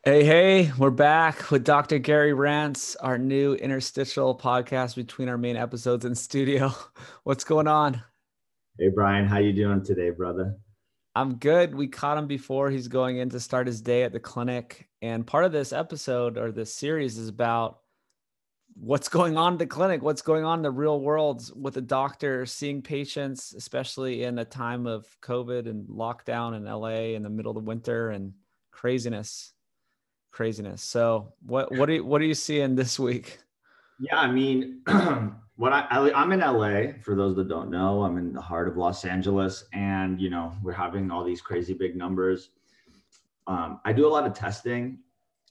Hey, we're back with Dr. Gary Rants, our new interstitial podcast between our main episodes in studio. What's going on? Hey Brian, how you doing today, brother? I'm good. We caught him before he's going in to start his day at the clinic. And part of this episode or this series is about what's going on at the clinic, what's going on in the real world with a doctor seeing patients, especially in a time of COVID and lockdown in LA in the middle of the winter and craziness. Craziness. So what are you seeing this week? Yeah, I mean, I'm in LA. For those that don't know, I'm in the heart of Los Angeles, and we're having all these crazy big numbers. I do a lot of testing.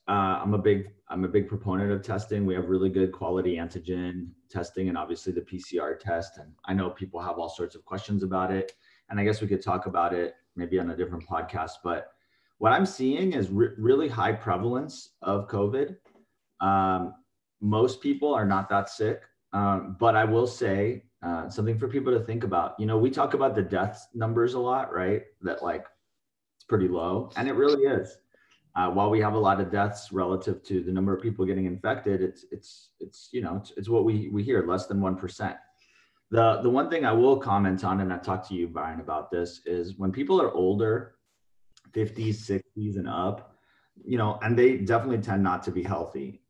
I'm a big proponent of testing. We have really good quality antigen testing, and obviously the PCR test. And I know people have all sorts of questions about it, and I guess we could talk about it maybe on a different podcast. But what I'm seeing is really high prevalence of COVID. Um, Most people are not that sick. But I will say something for people to think about. We talk about the death numbers a lot, right? That like it's pretty low, and it really is. While we have a lot of deaths relative to the number of people getting infected, it's what we hear, less than 1%. The one thing I will comment on, and I talked to you, Brian, about this, is when people are older, 50s, 60s, and up, and they definitely tend not to be healthy,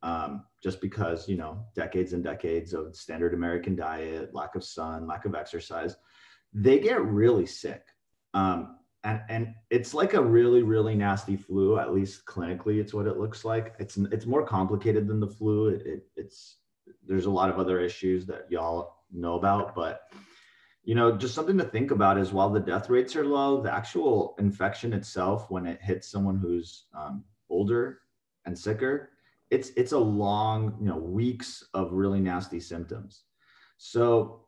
just because, decades and decades of standard American diet, lack of sun, lack of exercise, they get really sick. And it's like a really, really nasty flu, at least clinically, it's what it looks like. It's more complicated than the flu. It's there's a lot of other issues that y'all know about, but just something to think about is while the death rates are low, the actual infection itself, when it hits someone who's older and sicker, it's a long, weeks of really nasty symptoms. So,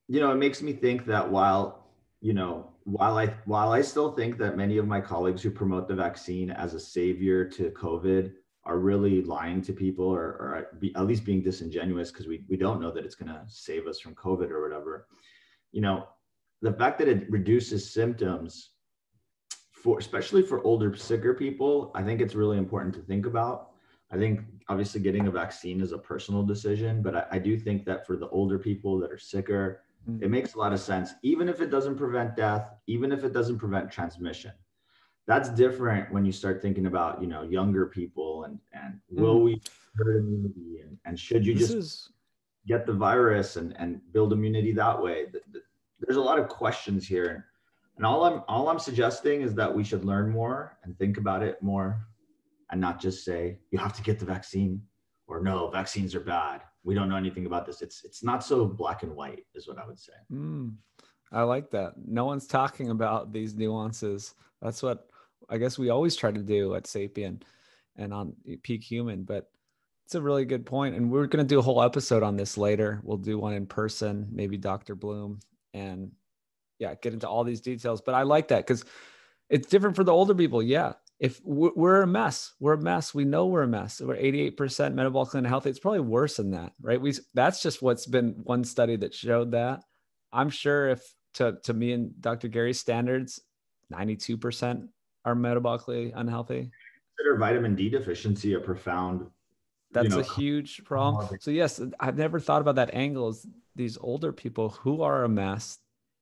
it makes me think that while I still think that many of my colleagues who promote the vaccine as a savior to COVID are really lying to people, or at least being disingenuous, because we don't know that it's going to save us from COVID or whatever. you know, the fact that it reduces symptoms especially for older, sicker people, I think it's really important to think about. I think obviously getting a vaccine is a personal decision, but I do think that for the older people that are sicker, it Mm. makes a lot of sense, even if it doesn't prevent death, even if it doesn't prevent transmission. That's different when you start thinking about, younger people and will Mm. we herd immunity, and should you This just is get the virus and build immunity that way. There's a lot of questions here, and all I'm suggesting is that we should learn more and think about it more, and not just say you have to get the vaccine, or no, vaccines are bad. We don't know anything about this. It's not so black and white, is what I would say. mm. I like that. No one's talking about these nuances. That's what I guess we always try to do at Sapien and on Peak Human, but it's a really good point. And we're going to do a whole episode on this later. We'll do one in person, maybe Dr. Bloom, and yeah, get into all these details. But I like that because it's different for the older people. Yeah. If we're a mess, we're a mess. We know we're a mess. We're 88% metabolically unhealthy. It's probably worse than that, right? That's just what's been one study that showed that. I'm sure if to me and Dr. Gary's standards, 92% are metabolically unhealthy. Consider vitamin D deficiency a profound, you That's a know, huge problem. comorbid. So yes, I've never thought about that angle. Is these older people who are a mess.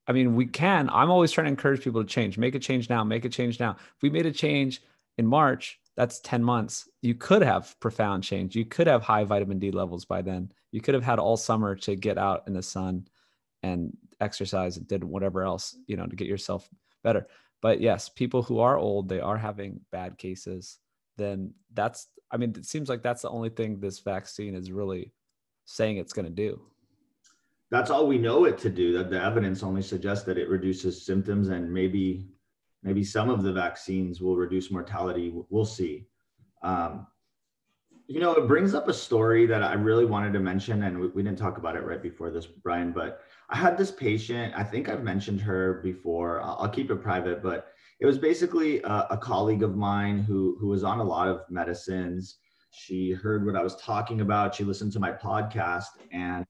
I mean, we can. I'm always trying to encourage people to change. Make a change now. Make a change now. If we made a change in March, that's 10 months. You could have profound change. You could have high vitamin D levels by then. You could have had all summer to get out in the sun and exercise and did whatever else, to get yourself better. But yes, people who are old, they are having bad cases. Then I mean, it seems like that's the only thing this vaccine is really saying it's going to do. That's all we know it to do. That the evidence only suggests that it reduces symptoms, and maybe some of the vaccines will reduce mortality. We'll see. Um, it brings up a story that I really wanted to mention, and we didn't talk about it right before this, Brian, but I had this patient. I think I've mentioned her before. I'll keep it private, but it was basically a colleague of mine who was on a lot of medicines. She heard what I was talking about. She listened to my podcast, and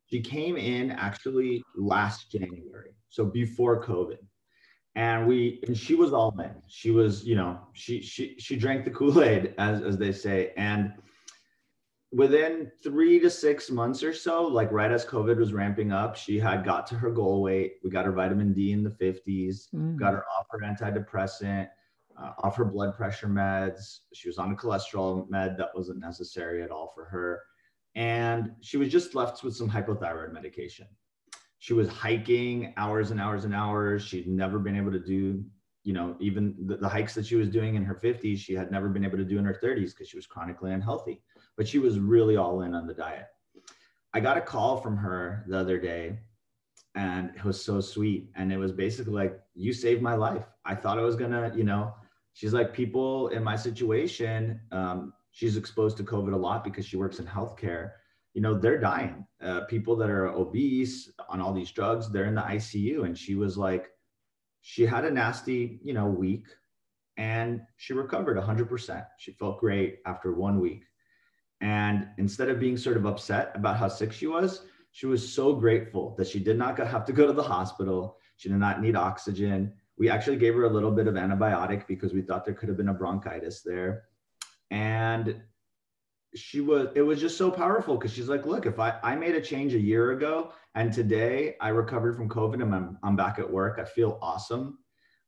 she came in actually last January, so before COVID. And she was all in. She was, she drank the Kool-Aid, as they say. And within 3 to 6 months or so, like right as COVID was ramping up, she had got to her goal weight. We got her vitamin D in the 50s, got her off her antidepressant, off her blood pressure meds. She was on a cholesterol med that wasn't necessary at all for her. And she was just left with some hypothyroid medication. She was hiking hours and hours and hours. She'd never been able to do, even the hikes that she was doing in her 50s, she had never been able to do in her 30s because she was chronically unhealthy. But she was really all in on the diet. I got a call from her the other day, and it was so sweet. And it was basically like, you saved my life. I thought I was gonna, she's like, people in my situation, she's exposed to COVID a lot because she works in healthcare. They're dying. People that are obese on all these drugs, they're in the ICU. And she was like, she had a nasty, week, and she recovered 100%. She felt great after 1 week. And instead of being sort of upset about how sick she was so grateful that she did not have to go to the hospital. She did not need oxygen. We actually gave her a little bit of antibiotic because we thought there could have been a bronchitis there. And it was just so powerful because she's like, look, if I made a change a year ago and today I recovered from COVID and I'm back at work, I feel awesome.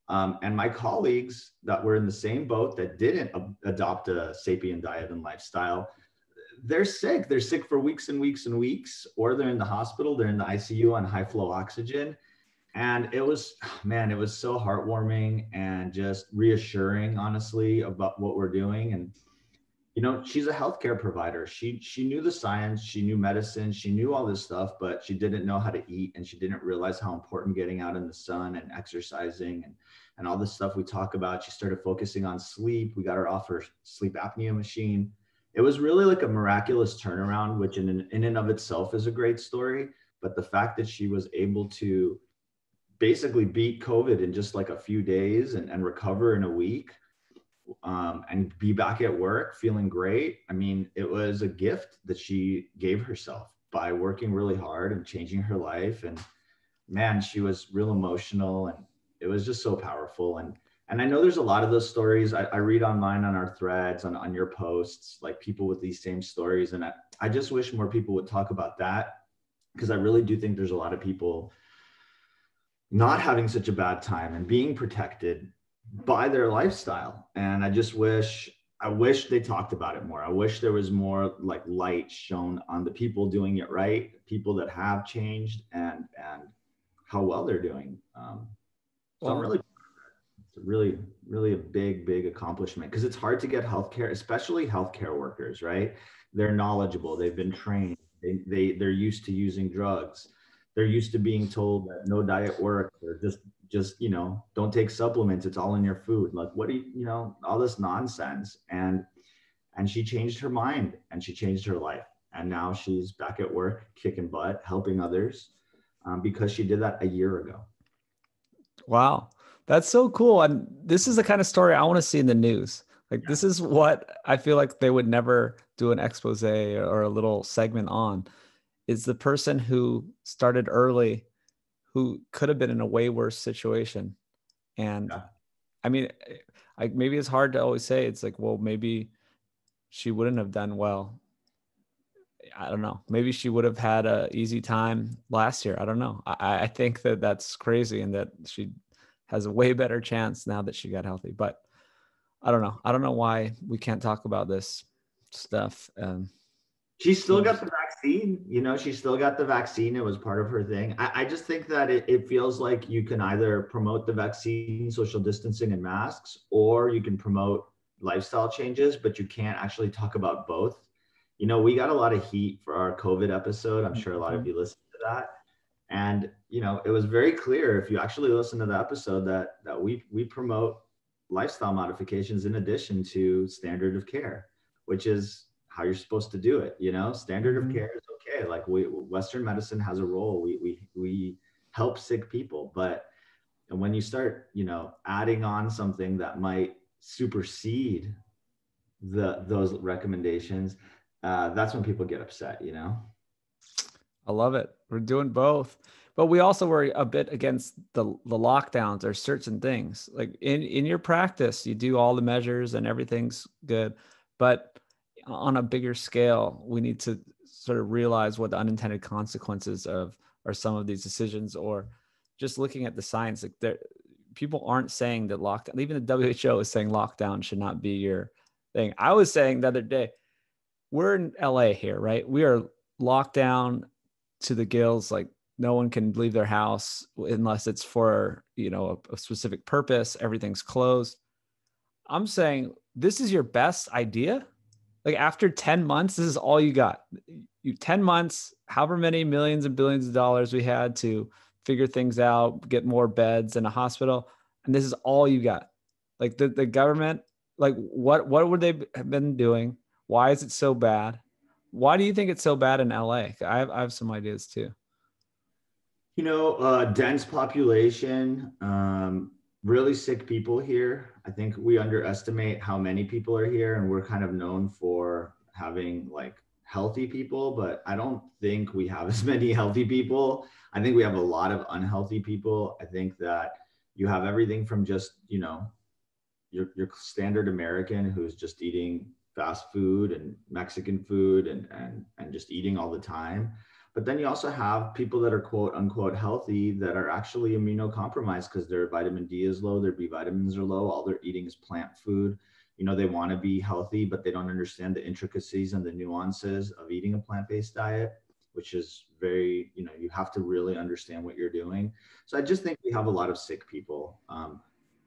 And my colleagues that were in the same boat that didn't adopt a sapien diet and lifestyle, they're sick. They're sick for weeks and weeks and weeks, or they're in the hospital, they're in the ICU on high flow oxygen. And it was so heartwarming and just reassuring, honestly, about what we're doing. And, she's a healthcare provider. She knew the science, she knew medicine, she knew all this stuff, but she didn't know how to eat. And she didn't realize how important getting out in the sun and exercising and all this stuff we talk about. She started focusing on sleep. We got her off her sleep apnea machine. It was really like a miraculous turnaround, which in and of itself is a great story. But the fact that she was able to basically beat COVID in just like a few days and recover in a week, and be back at work feeling great. I mean, it was a gift that she gave herself by working really hard and changing her life. And man, she was real emotional, and it was just so powerful. And I know there's a lot of those stories. I read online on our threads, on your posts, like people with these same stories. And I just wish more people would talk about that, because I really do think there's a lot of people not having such a bad time and being protected by their lifestyle. And I wish they talked about it more. I wish there was more like light shown on the people doing it right, people that have changed, and how well they're doing. So I'm really, it's really, really a big accomplishment, because it's hard to get healthcare, especially healthcare workers, right? They're knowledgeable, they've been trained, they're used to using drugs. They're used to being told that no diet works, or just don't take supplements, it's all in your food. Like, what do all this nonsense. And she changed her mind, and she changed her life. And now she's back at work, kicking butt, helping others, because she did that a year ago. Wow. That's so cool. And this is the kind of story I want to see in the news. Like, this is what I feel like they would never do an expose or a little segment on, is the person who started early, who could have been in a way worse situation. And I mean, maybe it's hard to always say. It's like, well, maybe she wouldn't have done well. I don't know. Maybe she would have had an easy time last year. I don't know. I think that that's crazy, and that she has a way better chance now that she got healthy. But I don't know. I don't know why we can't talk about this stuff. She still got the vaccine. She still got the vaccine. It was part of her thing. I just think that it feels like you can either promote the vaccine, social distancing, and masks, or you can promote lifestyle changes, but you can't actually talk about both. We got a lot of heat for our COVID episode. I'm sure a lot of you listened to that. And, it was very clear, if you actually listen to the episode, that we promote lifestyle modifications in addition to standard of care, which is how you're supposed to do it. Standard of care is okay. Like, Western medicine has a role. We help sick people, but when you start, adding on something that might supersede those recommendations, that's when people get upset. I love it. We're doing both. but we also were a bit against the lockdowns or certain things. Like in your practice, you do all the measures and everything's good, but on a bigger scale, we need to sort of realize what the unintended consequences of are some of these decisions, or just looking at the science. Like there, people aren't saying that lockdown. Even the WHO is saying lockdown should not be your thing. I was saying the other day, we're in LA here, right? We are locked down to the gills. Like no one can leave their house unless it's for, a specific purpose. Everything's closed. I'm saying this is your best idea. Like after 10 months, this is all you got. You 10 months, however many millions and billions of dollars we had to figure things out, get more beds in a hospital. And this is all you got. Like the government, like what would they have been doing? Why is it so bad? Why do you think it's so bad in LA? I have some ideas too. Dense population, really sick people here. I think we underestimate how many people are here, and we're kind of known for having like healthy people, but I don't think we have as many healthy people. I think we have a lot of unhealthy people. I think that you have everything from just, your standard American who's just eating fast food and Mexican food and just eating all the time. But then you also have people that are quote unquote healthy that are actually immunocompromised because their vitamin D is low, their B vitamins are low, all they're eating is plant food. They want to be healthy, but they don't understand the intricacies and the nuances of eating a plant-based diet, which is very, you have to really understand what you're doing. So I just think we have a lot of sick people.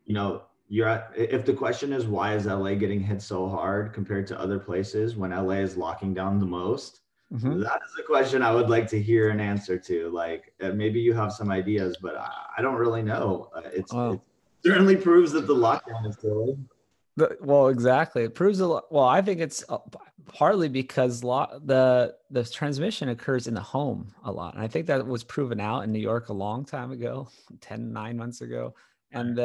You know, if the question is why is LA getting hit so hard compared to other places when LA is locking down the most, Mm-hmm. that is a question I would like to hear an answer to. Like maybe you have some ideas, but I don't really know. It Well, certainly proves that the lockdown is silly. well, exactly. It proves a lot. Well, I think it's partly because the transmission occurs in the home a lot, and I think that was proven out in New York a long time ago, 9 months ago, and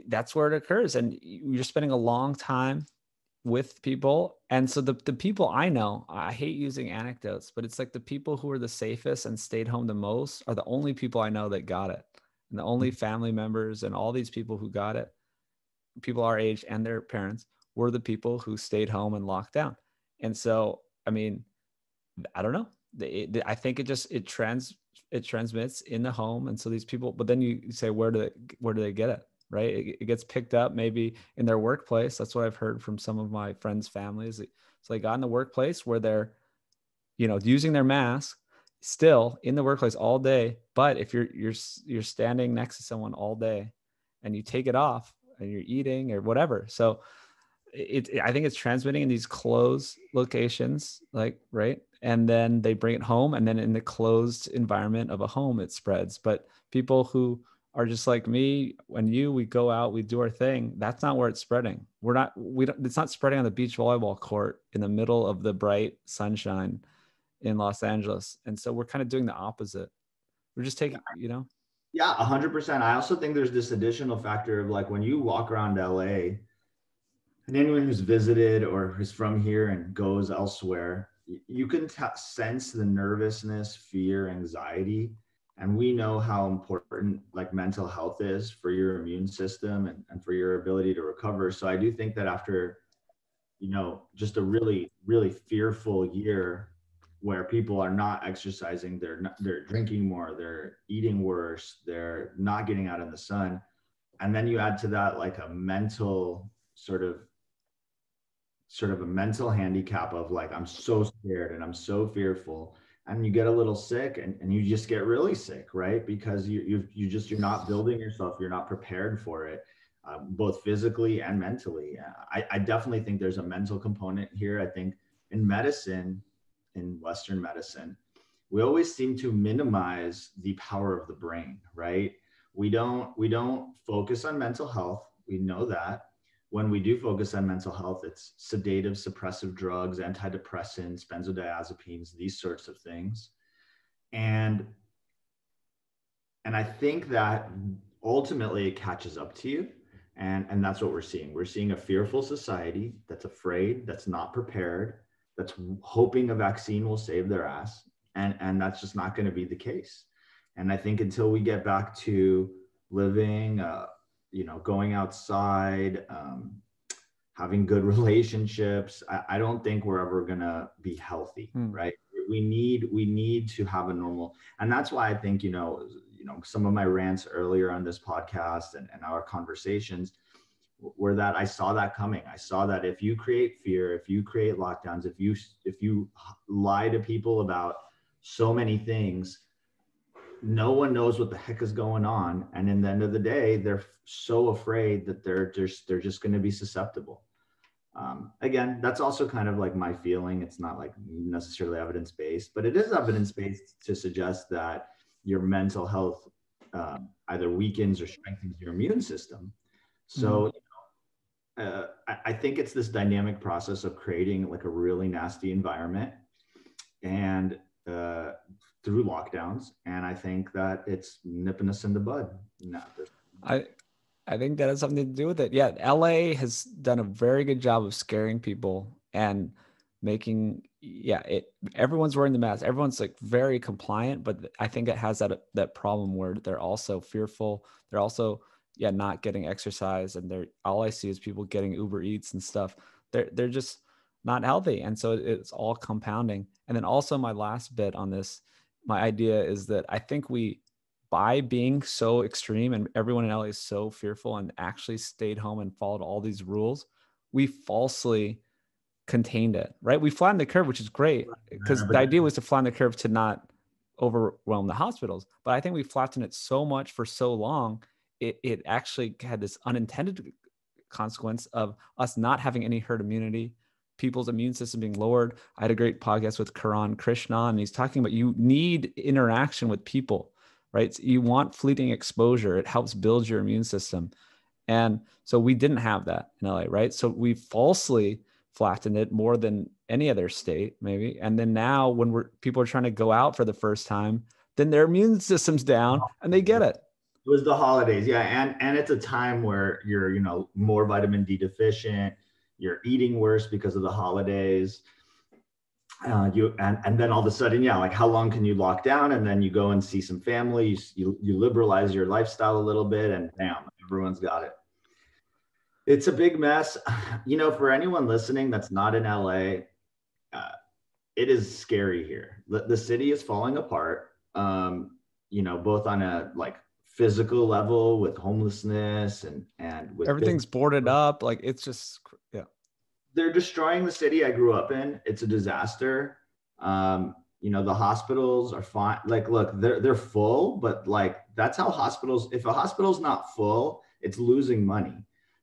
that's where it occurs, and you're spending a long time with people. And so the people I know, I hate using anecdotes, but it's like the people who are the safest and stayed home the most are the only people I know that got it, and the only family members and all these people who got it, people our age and their parents, were the people who stayed home and locked down. And so, I mean, I don't know. I think it transmits in the home, and so these people. But then you say, where do they get it? Right? It gets picked up maybe in their workplace. That's what I've heard from some of my friends' families. So they got in the workplace where they're, using their mask still in the workplace all day. But if you're standing next to someone all day, and you take it off and you're eating or whatever, so I think it's transmitting in these closed locations, like, right, and then they bring it home, and then in the closed environment of a home it spreads. But people who are just like me and you, we go out, we do our thing, that's not where it's spreading. We don't It's not spreading on the beach volleyball court in the middle of the bright sunshine in Los Angeles. And so we're kind of doing the opposite. We're just taking, Yeah, 100%. I also think there's this additional factor of like when you walk around LA, and anyone who's visited or is from here and goes elsewhere, you can sense the nervousness, fear, anxiety. And we know how important like mental health is for your immune system and for your ability to recover. So I do think that after, just a really, really fearful year where people are not exercising, they're drinking more, they're eating worse, they're not getting out in the sun. And then you add to that like a mental sort of a mental handicap of like I'm so scared and I'm so fearful, and you get a little sick and you just get really sick, right? Because you're not building yourself, you're not prepared for it, both physically and mentally. I definitely think there's a mental component here. I think in medicine, in Western medicine, we always seem to minimize the power of the brain, right? We don't focus on mental health. We know that when we do focus on mental health, it's sedative, suppressive drugs, antidepressants, benzodiazepines, these sorts of things. And I think that ultimately it catches up to you. And that's what we're seeing. We're seeing a fearful society that's afraid, that's not prepared, that's hoping a vaccine will save their ass. and that's just not going to be the case. And I think until we get back to living, going outside, having good relationships, I don't think we're ever going to be healthy, right? We need to have a normal, and that's why I think, some of my rants earlier on this podcast and our conversations were that I saw that coming. I saw that if you create fear, if you create lockdowns, if you lie to people about so many things, no one knows what the heck is going on. And in the end of the day, they're so afraid that they're just going to be susceptible. Again, that's also kind of like my feeling. It's not like necessarily evidence-based, but it is evidence-based to suggest that your mental health either weakens or strengthens your immune system. So I think it's this dynamic process of creating like a really nasty environment and through lockdowns. And I think that it's nipping us in the bud. I think that has something to do with it. Yeah, LA has done a very good job of scaring people and making everyone's wearing the mask. Everyone's like very compliant, but I think it has that problem where they're also fearful. They're also not getting exercise, and all I see is people getting Uber Eats and stuff. They're just not healthy, and so it's all compounding. And then also my last bit on this, my idea is that I think by being so extreme and everyone in LA is so fearful and actually stayed home and followed all these rules, we falsely contained it, right? We flattened the curve, which is great, because the idea was to flatten the curve to not overwhelm the hospitals. But I think we flattened it so much for so long, it actually had this unintended consequence of us not having any herd immunity, people's immune system being lowered. I had a great podcast with Karan Krishna, and he's talking about you need interaction with people, right? So you want fleeting exposure. It helps build your immune system. And so we didn't have that in LA, right? So we falsely flattened it more than any other state, maybe. And then now when people are trying to go out for the first time, then their immune system's down and they get it. It was the holidays. Yeah. And it's a time where you're, more vitamin D deficient, you're eating worse because of the holidays. And then all of a sudden, like how long can you lock down? And then you go and see some family, you liberalize your lifestyle a little bit, and bam, everyone's got it. It's a big mess. For anyone listening that's not in LA, it is scary here. The city is falling apart, both on a like physical level with homelessness and with everything's boarded up. Like it's just, they're destroying the city I grew up in. It's a disaster. The hospitals are fine. Like, look, they're full, but like, that's how hospitals, if a hospital's not full, it's losing money.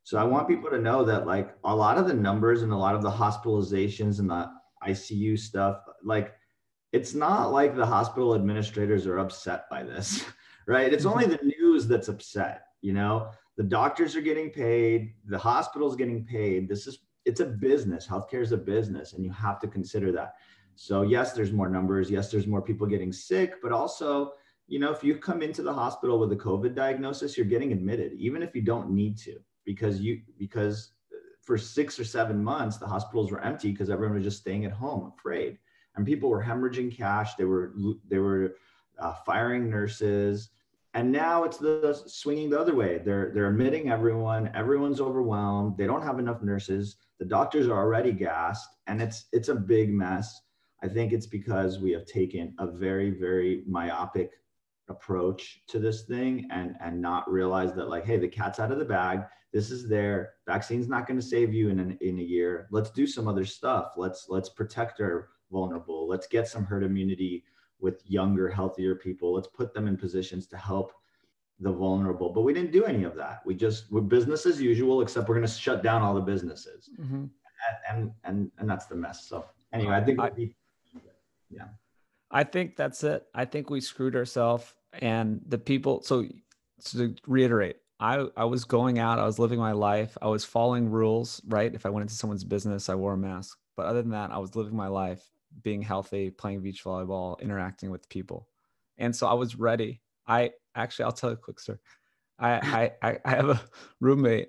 So I want people to know that like a lot of the numbers and a lot of the hospitalizations and the ICU stuff, like it's not like the hospital administrators are upset by this, right? It's only the news that's upset. The doctors are getting paid, the hospital's getting paid. It's a business. Healthcare is a business, and you have to consider that. So yes, there's more numbers. Yes, there's more people getting sick, but also, if you come into the hospital with a COVID diagnosis, you're getting admitted, even if you don't need to, because for 6 or 7 months, the hospitals were empty because everyone was just staying at home, afraid, and people were hemorrhaging cash. They were firing nurses. And now it's swinging the other way. They're admitting everyone. Everyone's overwhelmed. They don't have enough nurses. The doctors are already gassed, and it's a big mess. I think it's because we have taken a very, very myopic approach to this thing and not realized that like, hey, the cat's out of the bag. This is there. Vaccine's not going to save you in a year. Let's do some other stuff. Let's protect our vulnerable. Let's get some herd immunity with younger, healthier people. Let's put them in positions to help the vulnerable. But we didn't do any of that. We're business as usual, except we're going to shut down all the businesses. And that's the mess. So anyway, I think I think that's it. I think we screwed ourselves and the people. So to reiterate, I was going out, I was living my life, I was following rules, right? If I went into someone's business, I wore a mask. But other than that, I was living my life, being healthy, playing beach volleyball, interacting with people. And so I was ready. I'll tell you a quick story. I have a roommate.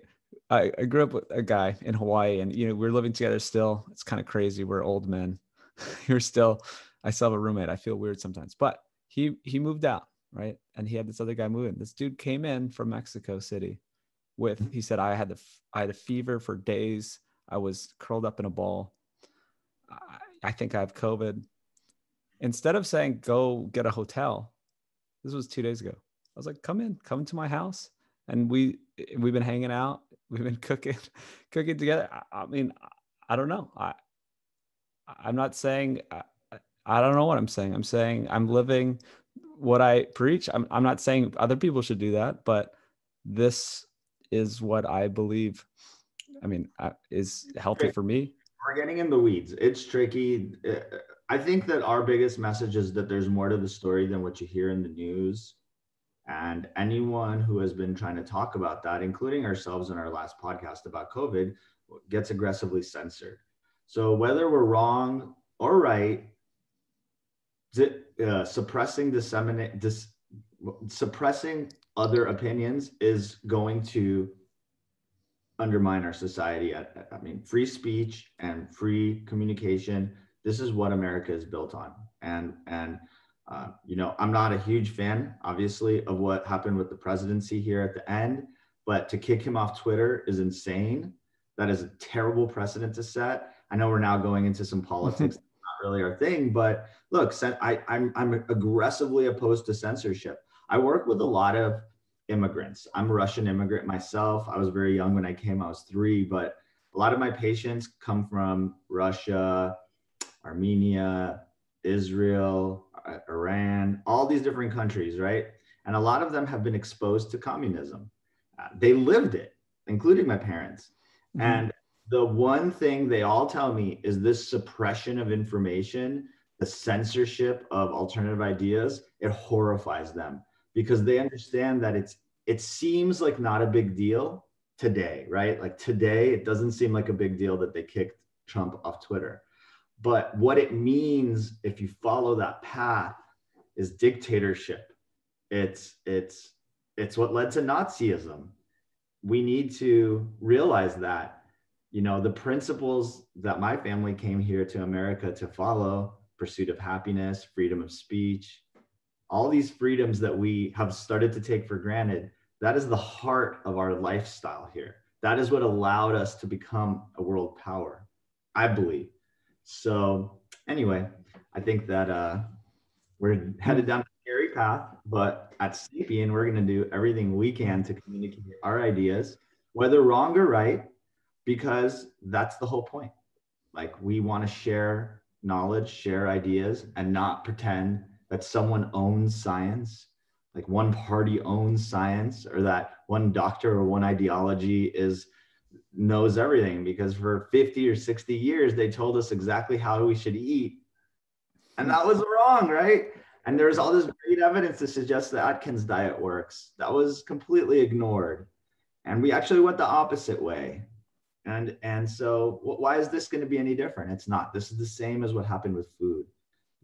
I grew up with a guy in Hawaii, and we're living together still. It's kind of crazy. We're old men. We're still I still have a roommate. I feel weird sometimes, but he moved out, right? And he had this other guy move in. This dude came in from Mexico City with, he said, I had a fever for days. I was curled up in a ball. I think I have COVID. Instead of saying, go get a hotel, this was 2 days ago. I was like, come into my house. And we've been hanging out. We've been cooking together. I mean, I don't know. I'm not saying, I don't know what I'm saying. I'm saying I'm living what I preach. I'm not saying other people should do that, but this is what I believe. I mean, is healthy for me. We're getting in the weeds. It's tricky. I think that our biggest message is that there's more to the story than what you hear in the news. And anyone who has been trying to talk about that, including ourselves in our last podcast about COVID, gets aggressively censored. So whether we're wrong or right, suppressing other opinions is going to undermine our society. I mean, free speech and free communication. This is what America is built on. And I'm not a huge fan, obviously, of what happened with the presidency here at the end, but to kick him off Twitter is insane. That is a terrible precedent to set. I know we're now going into some politics, not really our thing, but look, I'm aggressively opposed to censorship. I work with a lot of immigrants. I'm a Russian immigrant myself. I was very young when I came, I was 3, but a lot of my patients come from Russia, Armenia, Israel, Iran, all these different countries, right? And a lot of them have been exposed to communism. They lived it, including my parents. Mm-hmm. And the one thing they all tell me is this suppression of information, the censorship of alternative ideas, it horrifies them because they understand that it seems like not a big deal today, right? Like today, it doesn't seem like a big deal that they kicked Trump off Twitter. But what it means if you follow that path is dictatorship. It's what led to Nazism. We need to realize that, the principles that my family came here to America to follow, pursuit of happiness, freedom of speech, all these freedoms that we have started to take for granted, that is the heart of our lifestyle here. That is what allowed us to become a world power, I believe. So anyway, I think that we're headed down a scary path, but at Sapien, we're going to do everything we can to communicate our ideas, whether wrong or right, because that's the whole point. Like, we want to share knowledge, share ideas, and not pretend that someone owns science, like one party owns science, or that one doctor or one ideology knows everything, because for 50 or 60 years, they told us exactly how we should eat. And that was wrong, right? And there's all this great evidence to suggest that Atkins diet works. That was completely ignored. And we actually went the opposite way. And so why is this going to be any different? It's not. This is the same as what happened with food.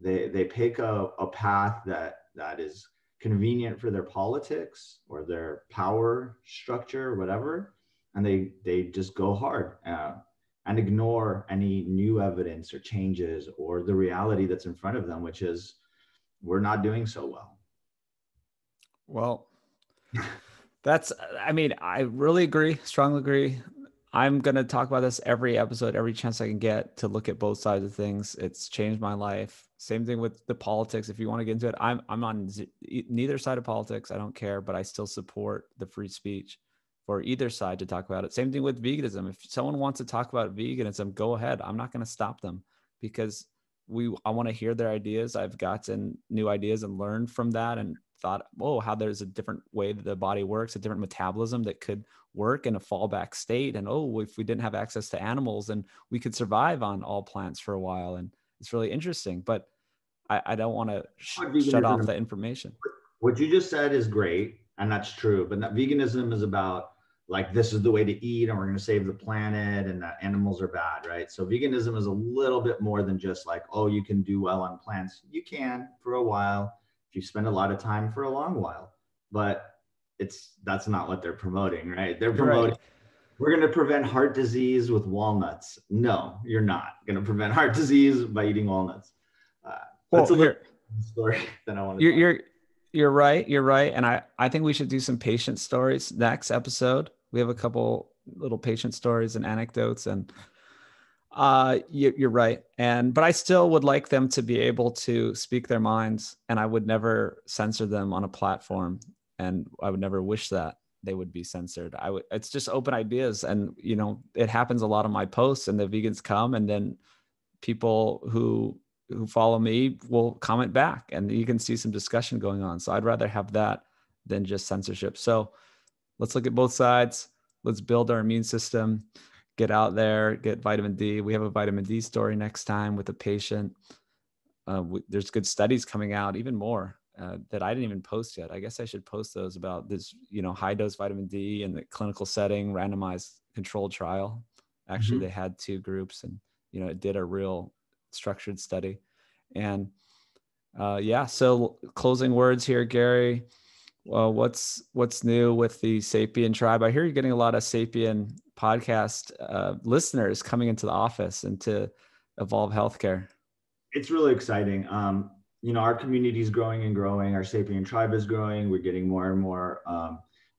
They pick a path that is convenient for their politics or their power structure or whatever, and they just go hard and ignore any new evidence or changes or the reality that's in front of them, which is we're not doing so well. Well, I really agree, strongly agree. I'm going to talk about this every episode, every chance I can get to look at both sides of things. It's changed my life. Same thing with the politics. If you want to get into it, I'm on neither side of politics. I don't care, but I still support the free speech for either side to talk about it. Same thing with veganism. If someone wants to talk about veganism, go ahead. I'm not going to stop them because I want to hear their ideas. I've gotten new ideas and learned from that and thought, how there's a different way that the body works, a different metabolism that could work in a fallback state. And if we didn't have access to animals, and we could survive on all plants for a while. And it's really interesting, but I don't want to shut off the information. What you just said is great. And that's true. But veganism is about, like, this is the way to eat and we're going to save the planet and that animals are bad, right? So veganism is a little bit more than just like, you can do well on plants. You can for a while if you spend a lot of time for a long while, but that's not what they're promoting, right? They're promoting, we're going to prevent heart disease with walnuts. No, you're not going to prevent heart disease by eating walnuts. That's Well, a little story that I want to you're talk. you're you're right. You're right. And I think we should do some patient stories next episode. We have a couple little patient stories and anecdotes, and you're right. And but I still would like them to be able to speak their minds, and I would never censor them on a platform, and I would never wish that they would be censored. I would. It's just open ideas, and it happens a lot of my posts, and the vegans come, and then people who follow me will comment back, and you can see some discussion going on. So I'd rather have that than just censorship. So let's look at both sides. Let's build our immune system, get out there, get vitamin D. We have a vitamin D story next time with a patient. There's good studies coming out, even more that I didn't even post yet. I guess I should post those about this, high dose vitamin D in the clinical setting, randomized controlled trial. Actually, Mhm. they had two groups, and it did a real structured study. And yeah, so closing words here, Gary. Well, what's new with the Sapien tribe? I hear you're getting a lot of Sapien podcast listeners coming into the office and to Evolve Healthcare. It's really exciting. Our community is growing and growing. Our Sapien tribe is growing. We're getting more and more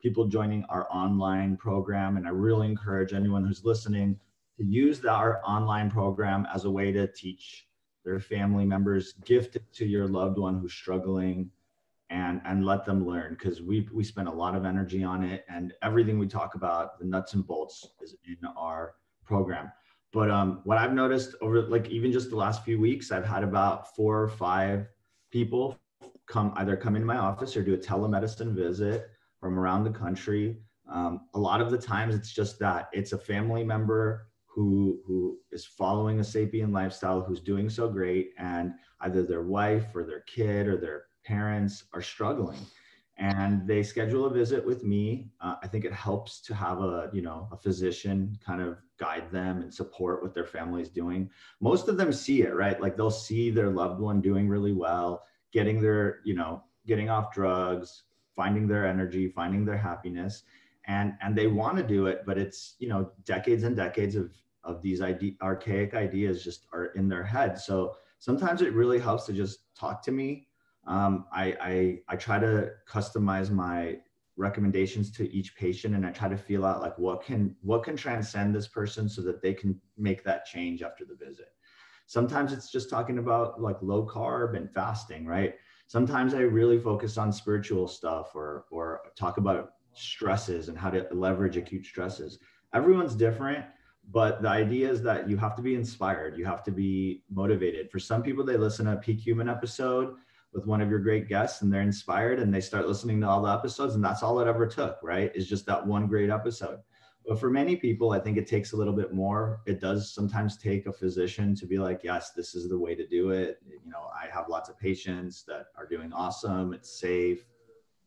people joining our online program. And I really encourage anyone who's listening to use our online program as a way to teach their family members, gift it to your loved one who's struggling, and let them learn, because we spend a lot of energy on it, and everything we talk about, the nuts and bolts, is in our program. But what I've noticed over like even just the last few weeks, I've had about 4 or 5 people come into my office or do a telemedicine visit from around the country. A lot of the times it's just that it's a family member who is following a sapien lifestyle, who's doing so great, and either their wife or their kid or their parents are struggling, and they schedule a visit with me. I think it helps to have a physician kind of guide them and support what their family is doing. Most of them see it, right? Like they'll see their loved one doing really well, getting off drugs, finding their energy, finding their happiness, and they want to do it, but it's decades and decades of these archaic ideas just are in their head. So sometimes it really helps to just talk to me. I try to customize my recommendations to each patient, and I try to feel out like what can transcend this person so that they can make that change after the visit. Sometimes it's just talking about like low carb and fasting, right? Sometimes I really focus on spiritual stuff, or talk about stresses and how to leverage acute stresses. Everyone's different, but the idea is that you have to be inspired, you have to be motivated. For some people, they listen to a Peak Human episode with one of your great guests and they're inspired and they start listening to all the episodes, and that's all it ever took, right? Is just that one great episode. But for many people, I think it takes a little bit more. It does sometimes take a physician to be like, yes, this is the way to do it. I have lots of patients that are doing awesome, it's safe,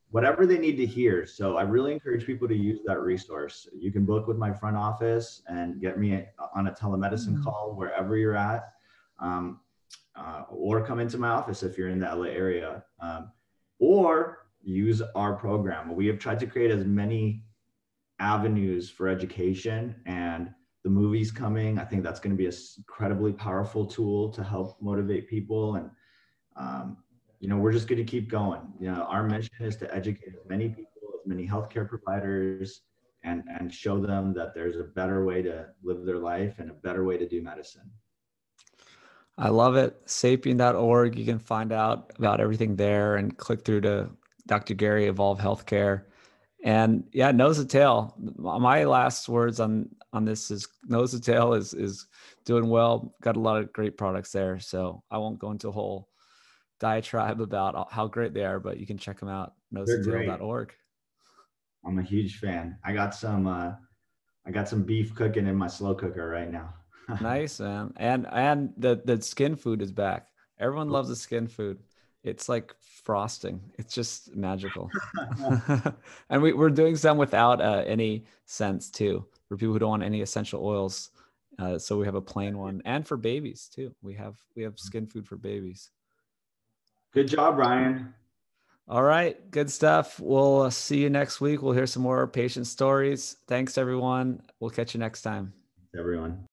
whatever they need to hear. So I really encourage people to use that resource. You can book with my front office and get me on a telemedicine call wherever you're at. Um, or come into my office if you're in the LA area, or use our program. We have tried to create as many avenues for education, and the movie's coming. I think that's going to be an incredibly powerful tool to help motivate people. And, we're just going to keep going. Our mission is to educate as many people, as many healthcare providers, and show them that there's a better way to live their life and a better way to do medicine. I love it. Sapien.org. You can find out about everything there and click through to Dr. Gary, Evolve Healthcare. And yeah, nose to tail. My last words on this is nose to tail is doing well. Got a lot of great products there. So I won't go into a whole diatribe about how great they are, but you can check them out, They're great. nosetatail.org. I'm a huge fan. I got some beef cooking in my slow cooker right now. Nice, man. And the skin food is back. Everyone loves the skin food. It's like frosting. It's just magical. And we're doing some without any scents too, for people who don't want any essential oils. So we have a plain one, and for babies too. We have skin food for babies. Good job, Ryan. All right, good stuff. We'll see you next week. We'll hear some more patient stories. Thanks, everyone. We'll catch you next time. Everyone.